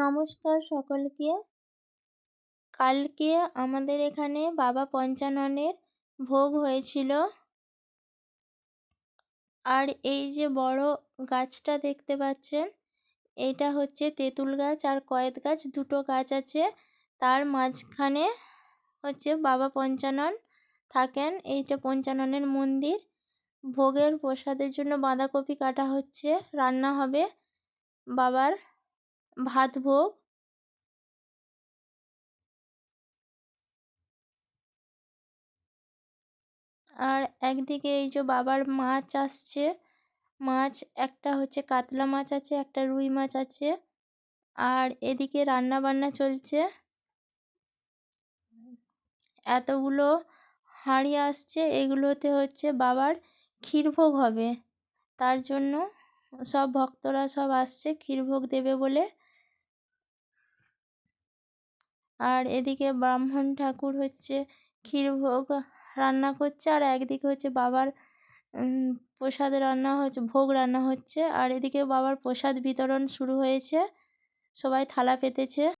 নমস্কার সকলকে। কালকে আমাদের এখানে বাবা পঞ্চাননের ভোগ হয়েছিল। আর এই যে বড় গাছটা দেখতে পাচ্ছেন, এইটা হচ্ছে তেঁতুল গাছ আর কয়েদ গাছ, দুটো গাছ আছে। তার মাঝখানে হচ্ছে বাবা পঞ্চানন থাকেন। এইটা পঞ্চাননের মন্দির। ভোগের প্রসাদের জন্য বাঁধাকপি কাটা হচ্ছে, রান্না হবে বাবার ভাত ভোগ। আর একদিকে এই যে বাবার মাছ আসছে, মাছ একটা হচ্ছে কাতলা মাছ আছে, একটা রুই মাছ আছে। আর এদিকে রান্না বান্না চলছে। এতগুলো হাঁড়ি আসছে, এগুলোতে হচ্ছে বাবার ক্ষীরভোগ হবে। তার জন্য সব ভক্তরা সব আসছে ক্ষীরভোগ দেবে বলে। আর এদিকে ব্রাহ্মণ ঠাকুর হচ্ছে ক্ষীরভোগ রান্না করছে, আর একদিকে হচ্ছে বাবার প্রসাদ রান্না হচ্ছে, ভোগ রান্না হচ্ছে। আর এদিকে বাবার প্রসাদ বিতরণ শুরু হয়েছে, সবাই থালা পেতেছে।